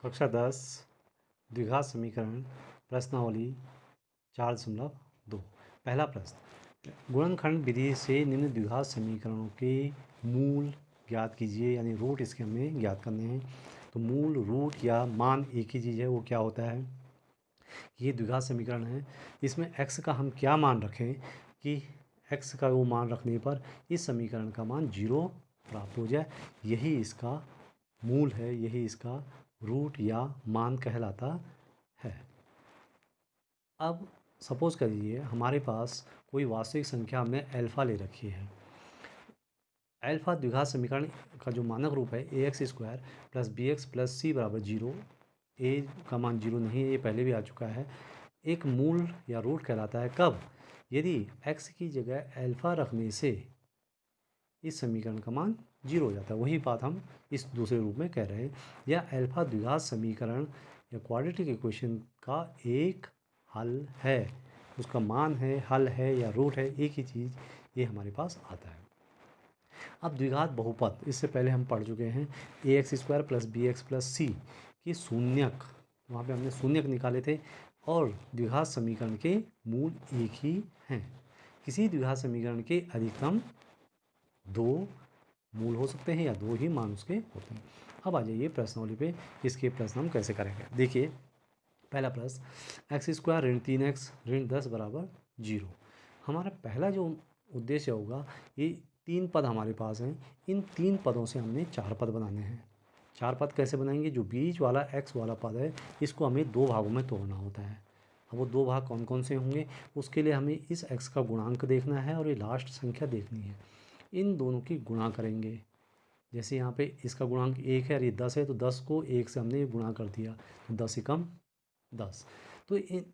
कक्षा 10 द्विघात समीकरण प्रश्नावली 4.2। पहला प्रश्न, गुणनखंड विधि से निम्न द्विघात समीकरणों के मूल ज्ञात कीजिए, यानी रूट इसके हमें ज्ञात करने हैं। तो मूल, रूट या मान एक ही चीज़ है। वो क्या होता है, ये द्विघात समीकरण है। इसमें x का हम क्या मान रखें कि x का वो मान रखने पर इस समीकरण का मान 0 प्राप्त हो जाए। यही इसका मूल है, यही इसका रूट या मान कहलाता है। अब सपोज करिए हमारे पास कोई वास्तविक संख्या हमने अल्फ़ा ले रखी है। अल्फ़ा द्विघात समीकरण का जो मानक रूप है ax² plus bx plus c बराबर 0। a का मान 0 नहीं है, ये पहले भी आ चुका है। एक मूल या रूट कहलाता है कब, यदि x की जगह अल्फ़ा रखने से इस समीकरण का मान 0 हो जाता है। वही बात हम इस दूसरे रूप में कह रहे हैं। यह अल्फ़ा द्विघात समीकरण या क्वाड्रेटिक इक्वेशन का एक हल है। उसका मान है, हल है या रूट है, एक ही चीज़ ये हमारे पास आता है। अब द्विघात बहुपद, इससे पहले हम पढ़ चुके हैं। ax² plus bx plus c की शून्यक, वहाँ पे हमने शून्यक निकाले थे। और द्विघात समीकरण के मूल एक ही हैं। किसी द्विघात समीकरण के अधिकतम 2 मूल हो सकते हैं या 2 ही मान उसके होते हैं। अब आ जाइए प्रश्नावली पे, इसके प्रश्न हम कैसे करेंगे। देखिए पहला प्रश्न, x² ऋण 3x ऋण 10 बराबर 0। हमारा पहला जो उद्देश्य होगा, ये 3 पद हमारे पास हैं। इन 3 पदों से हमने 4 पद बनाने हैं। 4 पद कैसे बनाएंगे, जो बीच वाला x वाला पद है इसको हमें 2 भागों में तोड़ना होता है। अब वो 2 भाग कौन कौन से होंगे, उसके लिए हमें इस x का गुणांक देखना है और ये लास्ट संख्या देखनी है। इन दोनों की गुणा करेंगे। जैसे यहाँ पे इसका गुणांक 1 है और ये 10 है, तो 10 को 1 से हमने गुणा कर दिया, तो 10 एकम 10। तो इन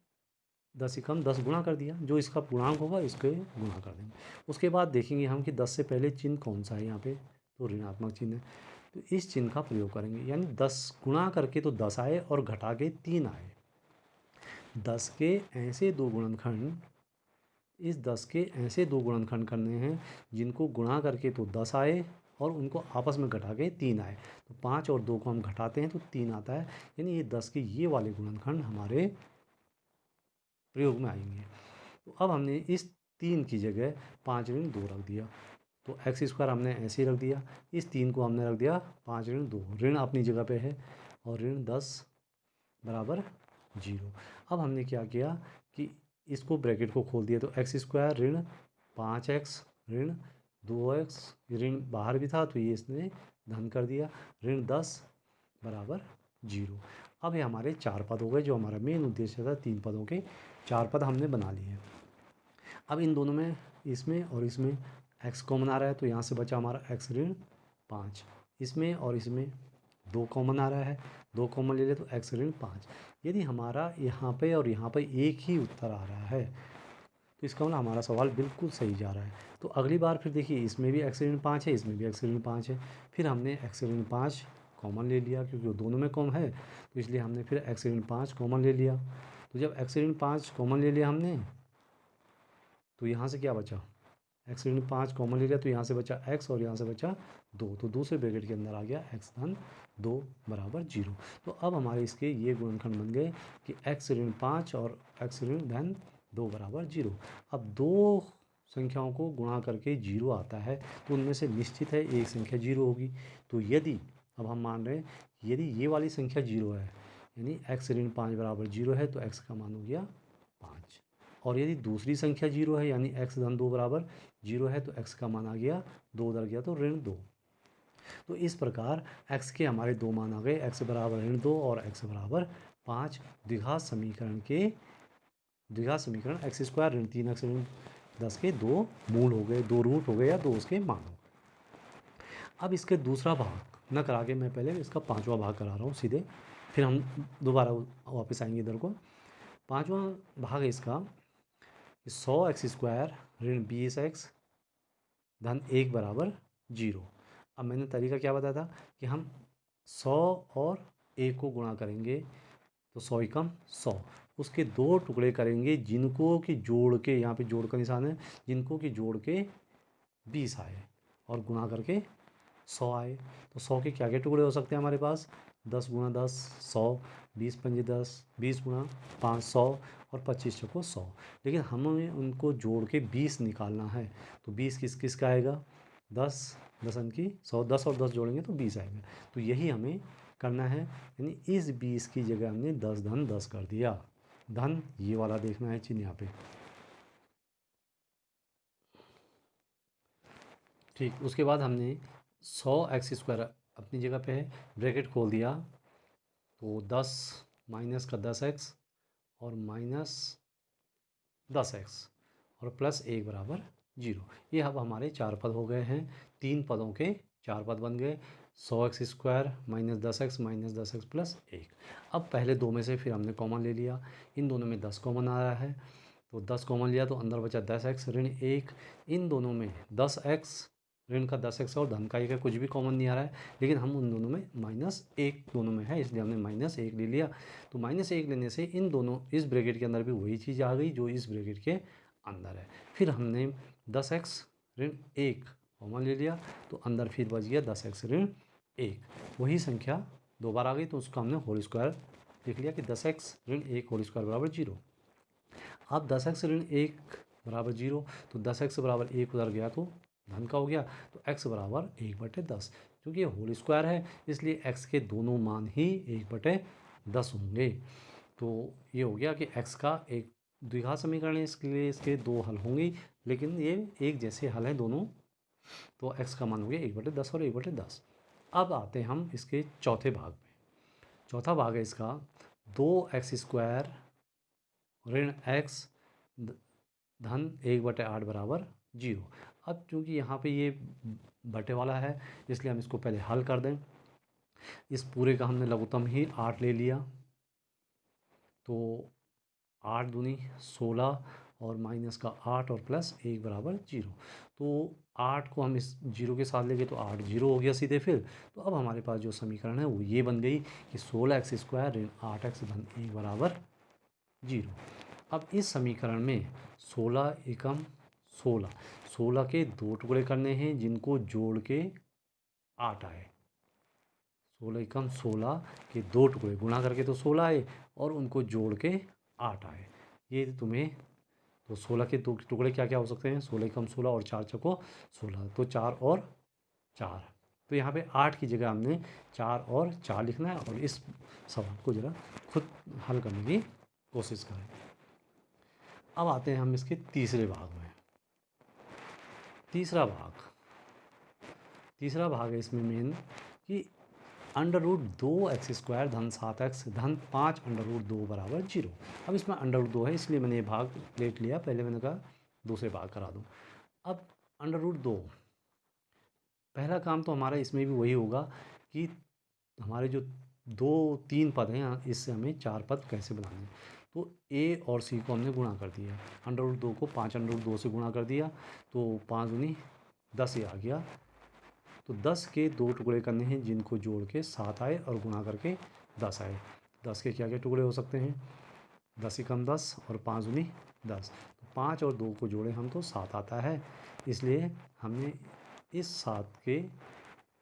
10 एकम 10 गुणा कर दिया, जो इसका गुणांक होगा इसके गुणा कर देंगे। उसके बाद देखेंगे हम कि 10 से पहले चिन्ह कौन सा है यहाँ पे, तो ऋणात्मक चिन्ह है। तो इस चिन्ह का प्रयोग करेंगे, यानी 10 गुणा करके तो 10 आए और घटा के 3 आए। 10 के ऐसे दो गुणनखंड, इस 10 के ऐसे 2 गुणनखंड करने हैं जिनको गुणा करके तो 10 आए और उनको आपस में घटा के 3 आए। तो 5 और 2 को हम घटाते हैं तो 3 आता है, यानी ये 10 के ये वाले गुणनखंड हमारे प्रयोग में आएंगे। तो अब हमने इस 3 की जगह 5 ऋण 2 रख दिया, तो x² हमने ऐसे ही रख दिया। इस 3 को हमने रख दिया 5 ऋण 2, ऋण अपनी जगह पे है, और ऋण 10 बराबर 0। अब हमने क्या किया कि इसको ब्रैकेट को खोल दिया, तो x² ऋण 5x ऋण 2x, ऋण बाहर भी था तो ये इसने धन कर दिया, ऋण 10 बराबर 0। अब ये हमारे 4 पद हो गए, जो हमारा मेन उद्देश्य था। 3 पदों के 4 पद हमने बना लिए। अब इन दोनों में, इसमें और इसमें x कॉमन आ रहा है, तो यहाँ से बचा हमारा x ऋण 5। इसमें और इसमें 2 कॉमन आ रहा है, 2 कॉमन ले ले तो x ऋण 5। यदि हमारा यहाँ पे और यहाँ पे एक ही उत्तर आ रहा है, तो इसका मतलब हमारा सवाल बिल्कुल सही जा रहा है। तो अगली बार फिर देखिए, इसमें भी x ऋण 5 है, इसमें भी x ऋण 5 है। फिर हमने x ऋण 5 कॉमन ले लिया, क्योंकि वो दोनों में कॉमन है, तो इसलिए हमने फिर x ऋण 5 कॉमन ले लिया। तो जब x ऋण 5 कॉमन ले लिया हमने, तो यहाँ से क्या बचा, x ऋण 5 कॉमन ले लिया, तो यहाँ से बचा x और यहाँ से बचा 2, तो दूसरे ब्रैकेट के अंदर आ गया x धन 2 बराबर 0। तो अब हमारे इसके ये गुणनखंड बन गए कि x ऋण 5 और x ऋण धन 2 बराबर 0। अब दो संख्याओं को गुणा करके 0 आता है, तो उनमें से निश्चित है एक संख्या 0 होगी। तो यदि, अब हम मान रहे हैं यदि ये वाली संख्या 0 है, यानी x ऋण 5 बराबर 0 है, तो x का मान हो गया 5। और यदि दूसरी संख्या 0 है, यानी x धन 2 बराबर 0 है, तो x का मान आ गया 2 उधर गया तो ऋण 2। तो इस प्रकार x के हमारे 2 मान आ गए, x बराबर ऋण 2 और x बराबर 5। द्विघात समीकरण x² ऋण 3x ऋण 10 के 2 मूल हो गए, 2 रूट हो गए या 2 उसके मान हो गए। अब इसके दूसरा भाग न करा के मैं पहले इसका 5वां भाग करा रहा हूँ सीधे, फिर हम दोबारा वापस आएंगे इधर को। 5वां भाग है इसका 100x² ऋण 20x धन 1 बराबर 0। अब मैंने तरीका क्या बताया था कि हम 100 और 1 को गुणा करेंगे, तो 100 एकम 100, उसके 2 टुकड़े करेंगे जिनको कि जोड़ के, यहाँ पे जोड़ का निशान है, जिनको कि जोड़ के 20 आए और गुणा करके 100 आए। तो 100 के क्या क्या टुकड़े हो सकते हैं हमारे पास, 10 गुणा 10 100, 20 पंजे 10, 20 गुणा 5 100 और 25 चौको 100। लेकिन हमें उनको जोड़ के 20 निकालना है, तो 20 किस किस का आएगा, 10 10 की 100, 10 और 10 जोड़ेंगे तो 20 आएगा। तो यही हमें करना है, यानी इस 20 की जगह हमने 10 धन 10 कर दिया। धन ये वाला देखना है चिन्ह यहाँ पे। ठीक, उसके बाद हमने 100x² अपनी जगह पे है, ब्रैकेट खोल दिया, तो 10 माइनस का 10x और माइनस 10x और प्लस 1 बराबर 0। ये अब हमारे 4 पद हो गए हैं, 3 पदों के 4 पद बन गए। 100x² minus 10x minus 10x plus 1। अब पहले दो में से फिर हमने कॉमन ले लिया, इन दोनों में 10 कॉमन आ रहा है, तो 10 कॉमन लिया तो अंदर बचा 10x ऋण 1। इन दोनों में 10x ऋण का 10x और धन का 1 है, कुछ भी कॉमन नहीं आ रहा है, लेकिन हम उन दोनों में -1 दोनों में है, इसलिए हमने -1 ले लिया। तो -1 लेने से इन दोनों, इस ब्रैकेट के अंदर भी वही चीज़ आ गई जो इस ब्रैकेट के अंदर है। फिर हमने 10x ऋण 1 कॉमन ले लिया, तो अंदर फिर बच गया 10x ऋण 1। वही संख्या दो बार आ गई, तो उसको हमने होल स्क्वायर लिख लिया कि 10x ऋण 1 होल स्क्वायर बराबर 0। अब 10x ऋण 1 बराबर 0, तो 10x बराबर 1 उधर गया तो धन का हो गया, तो x बराबर 1/10। क्योंकि ये होल स्क्वायर है, इसलिए x के दोनों मान ही 1/10 होंगे। तो ये हो गया कि x का एक द्विघात समीकरण है, इसके लिए इसके दो हल होंगे, लेकिन ये एक जैसे हल हैं दोनों। तो x का मान हो गया 1/10 और 1/10। अब आते हैं हम इसके चौथे भाग में। चौथा भाग है इसका 2x² ऋण x धन 1/8 बराबर 0। अब चूंकि यहाँ पे ये बटे वाला है, इसलिए हम इसको पहले हल कर दें। इस पूरे का हमने लघुत्तम ही 8 ले लिया, तो 8 दूनी 16 और माइनस का 8 और प्लस 1 बराबर 0। तो 8 को हम इस 0 के साथ लेंगे तो 8 0 हो गया सीधे। फिर तो अब हमारे पास जो समीकरण है वो ये बन गई कि 16x² ऋण 8x धन 1 बराबर 0। अब इस समीकरण में 16 एकम 16, 16 के दो टुकड़े करने हैं जिनको जोड़ के 8 आए। 16 एकम 16 के दो टुकड़े गुणा करके तो 16 आए और उनको जोड़ के 8 आए। ये तुम्हें, तो 16 के दो टुकड़े क्या क्या हो सकते हैं, 16 एकम 16 और 4 चौको 16, तो 4 और 4। तो यहाँ पे 8 की जगह हमने 4 और 4 लिखना है, और इस सवाल को ज़रा खुद हल करने की कोशिश करें। अब आते हैं हम इसके तीसरे भाग में। तीसरा भाग है इसमें मेन कि √2x² धन 7x धन 5 √2 बराबर 0। अब इसमें √2 है, इसलिए मैंने ये भाग लेट लिया, पहले मैंने कहा दूसरे भाग करा दूँ। अब √2, पहला काम तो हमारा इसमें भी वही होगा कि हमारे जो 2-3 पद हैं, इससे हमें 4 पद कैसे बनाने हैं। तो a और c को हमने गुणा कर दिया, √2 को 5 √2 से गुणा कर दिया, तो 5 दूनी 10 ये आ गया। तो 10 के दो टुकड़े करने हैं जिनको जोड़ के 7 आए और गुणा करके 10 आए। 10 के क्या क्या टुकड़े हो सकते हैं, 10 एकम 10 और 5 दूनी 10। तो 5 और 2 को जोड़े हम तो 7 आता है, इसलिए हमने इस 7 के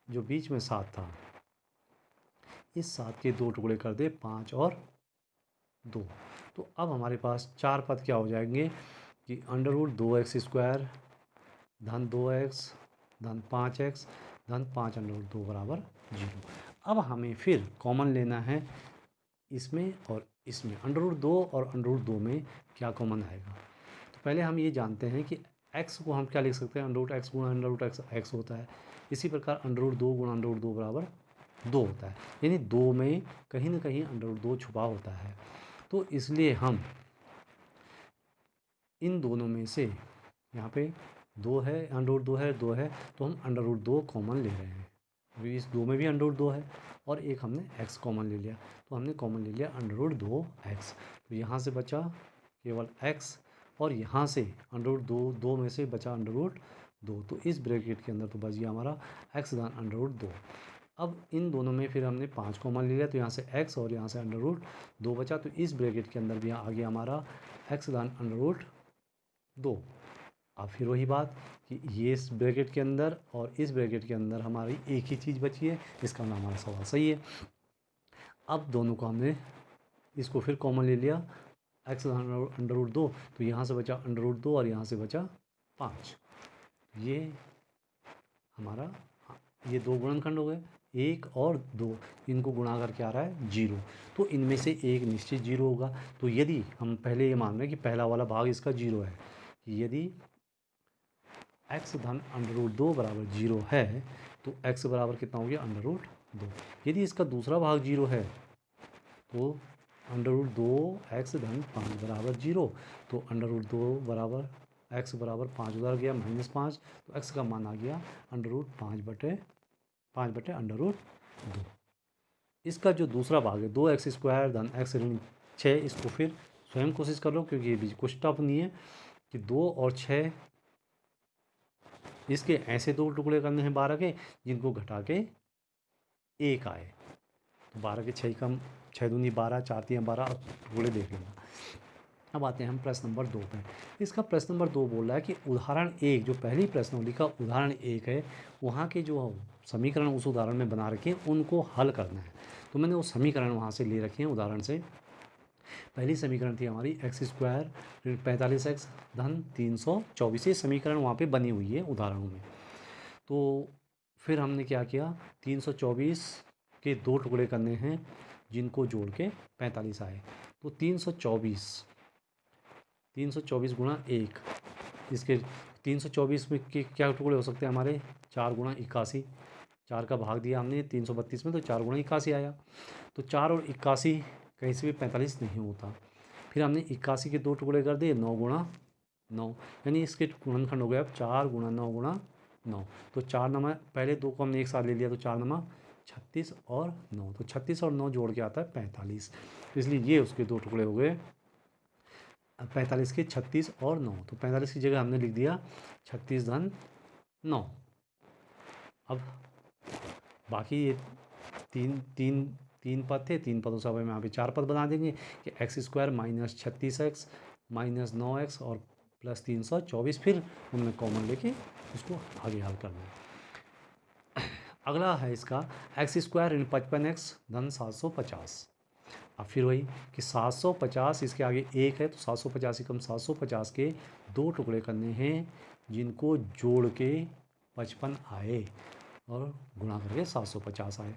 जो बीच में 7 था, इस 7 के दो टुकड़े कर दे 5 और 2। तो अब हमारे पास 4 पद क्या हो जाएंगे कि √2x² धन 2x धन 5x धन 5 √2 बराबर 0। अब हमें फिर कॉमन लेना है इसमें और इसमें। √2 और √2 में क्या कॉमन आएगा, तो पहले हम ये जानते हैं कि x को हम क्या लिख सकते हैं, √x गुणा √x होता है। इसी प्रकार √2 गुणा √2 बराबर 2 होता है, यानी 2 में कहीं ना कहीं √2 छुपा होता है। तो इसलिए हम इन दोनों में से, यहाँ पे 2 है, √2 है, 2 है, तो हम √2 कॉमन ले रहे हैं। अभी इस 2 में भी √2 है और एक हमने x कॉमन ले लिया, तो हमने कॉमन ले लिया √2x। तो यहाँ से बचा केवल x और यहाँ से √2 में से बचा √2, तो इस ब्रैकेट के अंदर तो बच गया हमारा x धन √2। अब इन दोनों में फिर हमने 5 कॉमन ले लिया, तो यहाँ से x और यहाँ से √2 बचा, तो इस ब्रैकेट के अंदर भी आ गया हमारा x धन √2। अब फिर वही बात कि ये इस ब्रैकेट के अंदर और इस ब्रैकेट के अंदर हमारी एक ही चीज़ बची है, इसका नाम हमारा सवाल सही है। अब दोनों को हमने इसको फिर कॉमन ले लिया, एक्स अंडर रूट 2, तो यहाँ से बचा अंडर रूट 2 और यहाँ से बचा 5। ये हमारा ये दो गुणनखंड हो गए, 1 और 2, इनको गुणा करके आ रहा है 0, तो इनमें से एक निश्चित 0 होगा। तो यदि हम पहले ये मान रहे हैं कि पहला वाला भाग इसका 0 है, यदि x धन अंडर रूट 2 बराबर 0 है तो x बराबर कितना हो गया अंडर रूट 2। यदि इसका दूसरा भाग 0 है तो अंडर रूट 2 एक्स धन 5 बराबर 0, तो अंडर रूट 2 बराबर x बराबर 5 उधर गया -5, तो x का मान आ गया अंडर रूट 5 बटे अंडर रूट 2। इसका जो दूसरा भाग है 2x² धन x ऋण 6, इसको फिर स्वयं कोशिश कर लो क्योंकि ये भी कुछ टफ नहीं है कि 2 और 6 इसके ऐसे दो टुकड़े करने हैं 12 के जिनको घटा के 1 आए, तो 12 के 6 कम 6 दूनी 12, 4 3 12, अब टुकड़े देख लेना। अब आते हैं हम प्रश्न नंबर 2 पे। इसका प्रश्न नंबर 2 बोल रहा है कि उदाहरण 1, जो पहली प्रश्नावली का उदाहरण 1 है, वहाँ के जो समीकरण उस उदाहरण में बना रखे हैं उनको हल करना है। तो मैंने वो समीकरण वहाँ से ले रखे हैं उदाहरण से। पहली समीकरण थी हमारी x² 45x धन 324, ये समीकरण वहाँ पे बनी हुई है उदाहरणों में। तो फिर हमने क्या किया, 324 के दो टुकड़े करने हैं जिनको जोड़ के 45 आए, तो 324 गुणा 1, इसके 324 में के क्या टुकड़े हो सकते हैं हमारे, 4 गुणा 81, 4 का भाग दिया हमने 332 में, तो 4 गुणा 81 आया। तो 4 और 81 कहीं से भी 45 नहीं होता। फिर हमने 81 के दो टुकड़े कर दिए 9 गुणा 9, यानी इसके गुणनखंड हो गया अब 4 गुणा 9 गुणा 9, तो 4 नमा, पहले दो को हमने एक साथ ले लिया तो 4 नमा 36 और 9, तो 36 और 9 जोड़ के आता है 45, तो इसलिए ये उसके दो टुकड़े हो गए 45 के 36 और 9, तो 45 की जगह हमने लिख दिया 36 धन 9। अब बाकी ये तीन पद थे, तीन पदों से अब हम यहाँ पे 4 पद बना देंगे कि x² minus 36x minus 9x और प्लस 324, फिर उनमें कॉमन लेके उसको आगे हल करना है। अगला है इसका x² ऋण 55x धन 750। अब फिर वही कि 750 इसके आगे 1 है, तो 750 कम 750 के दो टुकड़े करने हैं जिनको जोड़ के 55 आए और गुणा करके 750 आए।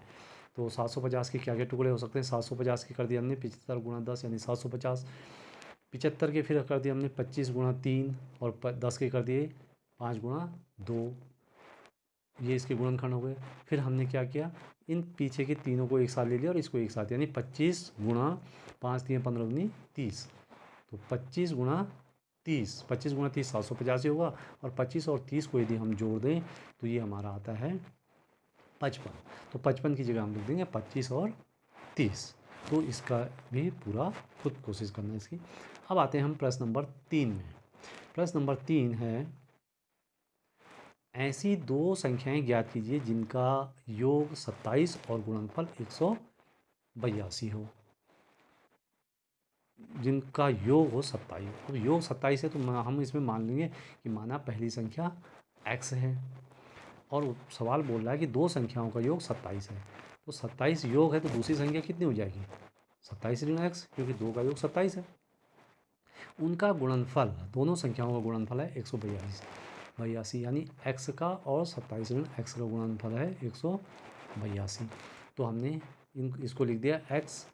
तो 750 के क्या क्या टुकड़े हो सकते हैं, 750 के कर दिया हमने 75 गुणा 10 यानी 750, 75 के फिर कर दिया हमने 25 गुणा 3 और 10 के कर दिए 5 गुणा 2, ये इसके गुणनखंड हो गए। फिर हमने क्या किया, इन पीछे के तीनों को एक साथ ले लिया और इसको एक साथ, यानी 25 गुणा 5 3 15 दूनी 30, तो 25 गुणा 30 750 ही होगा, और 25 और 30 को यदि हम जोड़ दें तो ये हमारा आता है 55, तो 55 की जगह हम लिख देंगे 25 और 30, तो इसका भी पूरा खुद कोशिश करना है इसकी। अब आते हैं हम प्रश्न नंबर 3 में। प्रश्न नंबर 3 है, ऐसी दो संख्याएं ज्ञात कीजिए जिनका योग 27 और गुणनफल 182 हो, जिनका योग हो 27। अब योग 27 है तो हम इसमें मान लेंगे कि माना पहली संख्या x है और सवाल बोल रहा है कि दो संख्याओं का योग 27 है, तो 27 योग है तो दूसरी संख्या कितनी हो जाएगी 27 ऋण x, क्योंकि दो का योग 27 है। उनका गुणनफल, दोनों संख्याओं का गुणनफल है 182, यानी x का और 27 ऋण x का गुणनफल है 182। तो हमने इसको लिख दिया x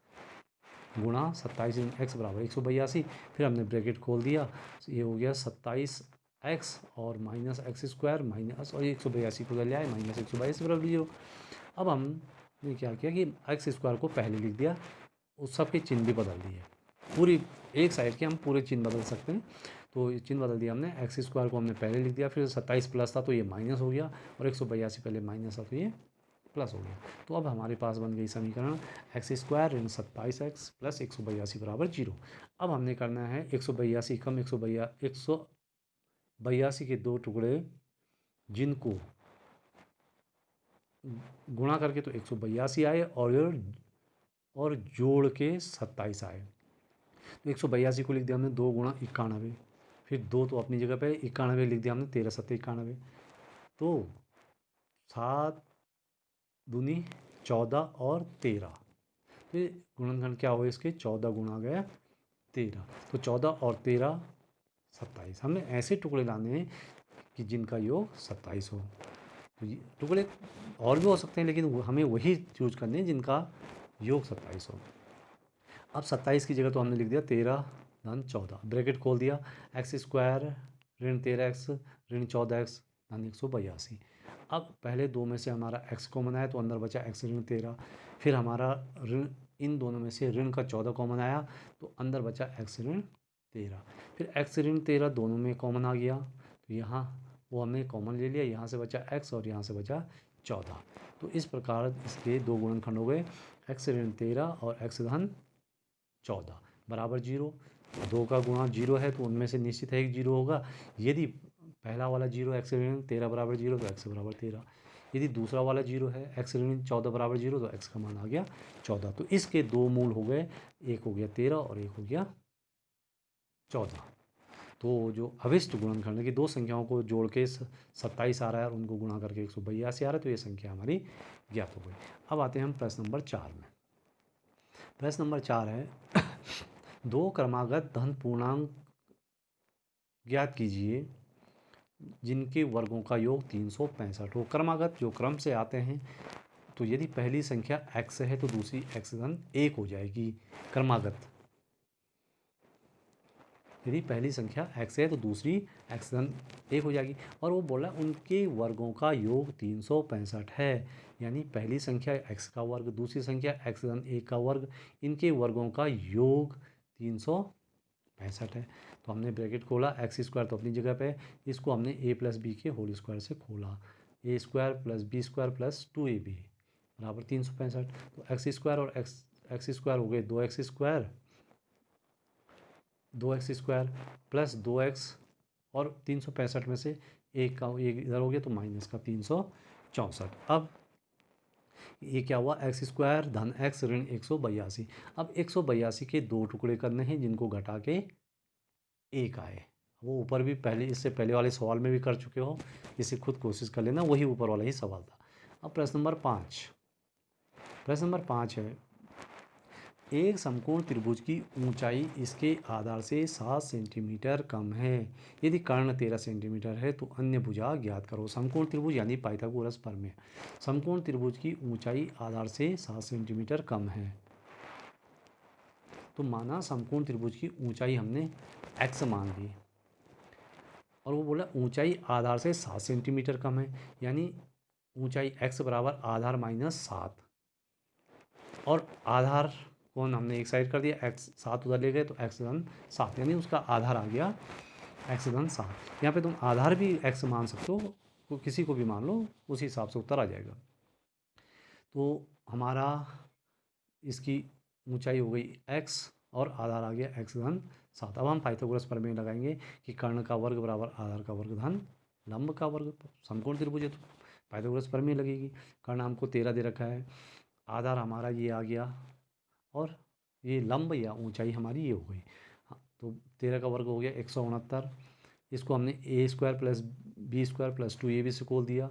गुणा 27 ऋण x बराबर 182, फिर हमने ब्रैकेट खोल दिया, ये हो गया 27x और माइनस x² माइनस और 182 को ले आए माइनस 182 बराबर 0। अब हमने क्या किया कि x² को पहले लिख दिया, उस सब के चिन्ह भी बदल दिए, पूरी एक साइड के हम पूरे चिन्ह बदल सकते हैं, तो चिन्ह बदल दिया हमने। x² को हमने पहले लिख दिया, फिर 27 प्लस था तो ये माइनस हो गया, और 182 पहले माइनस था तो ये प्लस हो गया। तो अब हमारे पास बन गई समीकरण x² ऋण 27x प्लस 182 बराबर 0। अब हमने करना है 182 कम 182 के दो टुकड़े जिनको गुणा करके तो 182 आए और जोड़ के 27 आए, तो 182 को लिख दिया हमने 2 गुणा 91, फिर 2 तो अपनी जगह पे 91 लिख दिया हमने 13 7 91, तो 7 दूनी 14 और 13, तो ये गुणनखंड क्या हुए इसके 14 गुणा गया 13, तो 14 और 13 27। हमने ऐसे टुकड़े लाने हैं कि जिनका योग 27 हो। तो ये टुकड़े और भी हो सकते हैं लेकिन हमें वही चूज करने हैं जिनका योग 27 हो। अब 27 की जगह तो हमने लिख दिया 13 धन 14, ब्रैकेट खोल दिया, एक्स स्क्वायर ऋण 13x ऋण 14x धन 182। अब पहले दो में से हमारा x कॉमन आया तो अंदर बचा x ऋण 13, फिर हमारा ऋण इन दोनों में से ऋण का 14 कॉमन आया तो अंदर बचा x ऋण 13, फिर x ऋण 13 दोनों में कॉमन आ गया तो यहाँ वो हमने कॉमन ले लिया, यहाँ से बचा x और यहाँ से बचा 14। तो इस प्रकार इसके दो गुणनखंड हो गए, x ऋण 13 और x धन 14 बराबर 0। दो का गुणा 0 है तो उनमें से निश्चित है एक 0 होगा। यदि पहला वाला 0 x ऋण 13 बराबर 0 तो x बराबर 13, यदि दूसरा वाला 0 है x ऋण 14 बराबर 0 तो x का मान आ गया 14। तो इसके दो मूल हो गए, एक हो गया 13 और एक हो गया 14। तो जो अभिष्ट गुणनखंड की दो संख्याओं को जोड़ के 27 आ रहा है और उनको गुणा करके 182 आ रहा है, तो ये संख्या हमारी ज्ञात हो गई। अब आते हैं हम प्रश्न नंबर 4 में। प्रश्न नंबर 4 है दो क्रमागत धन पूर्णांक ज्ञात कीजिए जिनके वर्गों का योग 365 हो। क्रमागत जो क्रम से आते हैं, तो यदि पहली संख्या x है तो दूसरी x धन 1 हो जाएगी। क्रमागत यदि पहली संख्या x है तो दूसरी x धन 1 हो जाएगी, और वो बोला उनके वर्गों का योग 365 है, यानी पहली संख्या x का वर्ग, दूसरी संख्या x धन 1 का वर्ग, इनके वर्गों का योग 365 है। तो हमने ब्रैकेट खोला, एक्स स्क्वायर तो अपनी जगह पे, इसको हमने a प्लस बी के होल स्क्वायर से खोला, A square plus B square plus 2ab बराबर 365। तो एक्स स्क्वायर और एक्स स्क्वायर हो गए 2x square, 2x square plus 2x और 365 में से एक का एक इधर हो गया तो माइनस का 364। अब ये क्या हुआ, एक्स स्क्वायर धन एक्स ऋण 182। अब 182 के दो टुकड़े करने हैं जिनको घटा के एक आए। वो ऊपर भी पहले इससे पहले वाले सवाल में भी कर चुके हो, इसे खुद कोशिश कर लेना, वही ऊपर वाला ही सवाल था। अब प्रश्न नंबर 5, प्रश्न नंबर 5 है एक समकोण त्रिभुज की ऊंचाई इसके आधार से 7 सेंटीमीटर कम है, यदि कर्ण 13 सेंटीमीटर है तो अन्य भुजा ज्ञात करो। समकोण त्रिभुज यानी पाइथागोरस प्रमेय। समकोण त्रिभुज की ऊंचाई आधार से 7 सेंटीमीटर कम है, तो माना समकोण त्रिभुज की ऊंचाई हमने x मान ली, और वो बोला ऊंचाई आधार से 7 सेंटीमीटर कम है, यानी ऊंचाई x बराबर आधार माइनस 7, और आधार कौन हमने एक साइड कर दिया, x 7 उधर ले गए तो x धन 7, यानी उसका आधार आ गया x धन 7। यहाँ पे तुम आधार भी x मान सकते हो, तो किसी को भी मान लो, उसी हिसाब से उत्तर आ जाएगा। तो हमारा इसकी ऊंचाई हो गई x और आधार आ गया x धन 7। अब हम पाइथागोरस प्रमेय लगाएंगे कि कर्ण का वर्ग बराबर आधार का वर्ग धन लंब का वर्ग। समकोण त्रिभुज है तो पाइथागोरस प्रमेय लगेगी। कर्ण हमको 13 दे रखा है, आधार हमारा ये आ गया, और ये लंब या ऊंचाई हमारी ये हो गई। हाँ, तो 13 का वर्ग हो गया 169। इसको हमने A square plus B square plus 2ab से खोल दिया,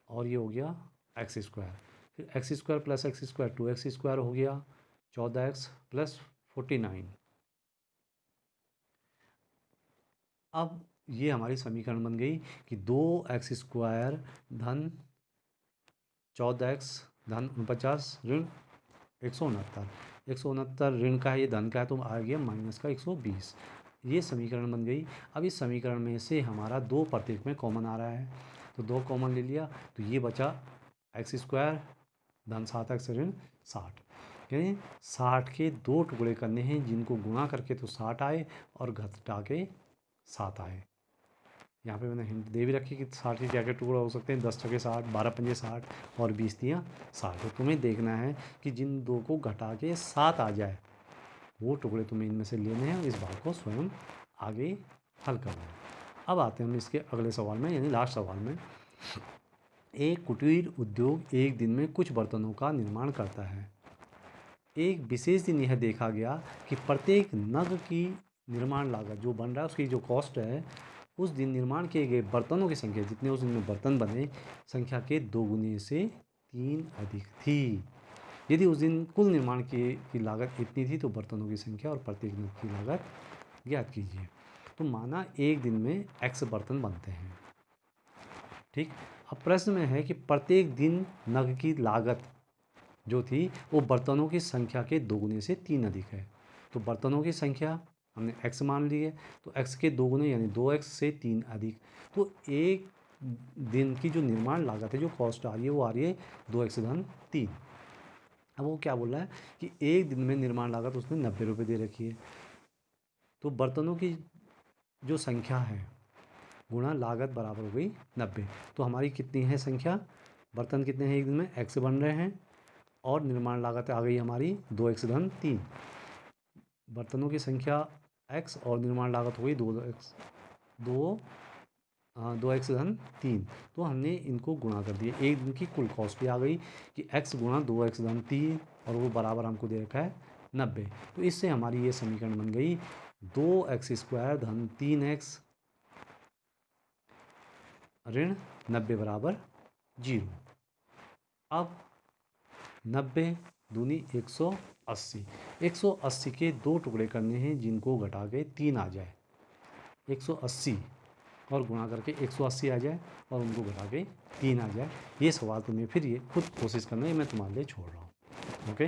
और ये हो गया एक्स स्क्वायर, फिर X square plus X square 2x square हो गया 14x प्लस 49। अब ये हमारी समीकरण बन गई कि 2x स्क्वायर धन 14x धन 49 ऋण 169 ऋण का है, ये धन का है तो आ गया माइनस का 120। ये समीकरण बन गई। अब इस समीकरण में से हमारा दो प्रत्येक में कॉमन आ रहा है, तो दो कॉमन ले लिया, तो ये बचा एक्स स्क्वायर धन 7x ऋण 60, यानी 60 के दो टुकड़े करने हैं जिनको गुणा करके तो 60 आए और घटा के 7 आए। यहाँ पे मैंने हिंट दे भी रखी कि 60 के क्या क्या टुकड़ा हो सकते हैं, 10 छके 60, 12 पंजे 60 और 20 तियाँ 60। तो तुम्हें देखना है कि जिन दो को घटा के 7 आ जाए वो टुकड़े तुम्हें इनमें से लेने हैं, इस भाग को स्वयं आगे हल करना है। अब आते हैं हम इसके अगले सवाल में, यानी लास्ट सवाल में। एक कुटीर उद्योग एक दिन में कुछ बर्तनों का निर्माण करता है। एक विशेष दिन यह देखा गया कि प्रत्येक नग की निर्माण लागत जो बन रहा है उसकी जो कॉस्ट है, उस दिन निर्माण किए गए बर्तनों की संख्या, जितने उस दिन में बर्तन बने, संख्या के 2 गुने से 3 अधिक थी। यदि उस दिन कुल निर्माण की लागत इतनी थी तो बर्तनों की संख्या और प्रत्येक दिन की लागत ज्ञात कीजिए। तो माना एक दिन में x बर्तन बनते हैं, ठीक। अब प्रश्न में है कि प्रत्येक दिन नग की लागत जो थी वो बर्तनों की संख्या के दोगुने से 3 अधिक है। तो बर्तनों की संख्या हमने x मान ली है, तो x के दोगुने यानी 2x से 3 अधिक, तो एक दिन की जो निर्माण लागत है, जो कॉस्ट आ रही है, वो आ रही है 2x धन 3। अब वो क्या बोल रहा है कि एक दिन में निर्माण लागत उसने 90 रुपये दे रखी है, तो बर्तनों की जो संख्या है गुणा लागत बराबर हो गई 90। तो हमारी कितनी है संख्या, बर्तन कितने हैं एक दिन में, x बन रहे हैं, और निर्माण लागत आ गई हमारी 2x धन 3। बर्तनों की संख्या x और निर्माण लागत हो गई 2x धन 3। तो हमने इनको गुणा कर दिया, एक दिन की कुल कॉस्ट भी आ गई कि x गुणा 2x धन 3, और वो बराबर हमको दे रखा है 90। तो इससे हमारी ये समीकरण बन गई 2x² धन 3x ऋण 90 बराबर 0। अब 90 दूनी 180, 180 के 2 टुकड़े करने हैं जिनको घटा के 3 आ जाए, 180 और गुणा करके 180 आ जाए और उनको घटा के 3 आ जाए। ये सवाल तुम्हें फिर ये खुद कोशिश करना है, मैं तुम्हारे लिए छोड़ रहा हूँ। ओके।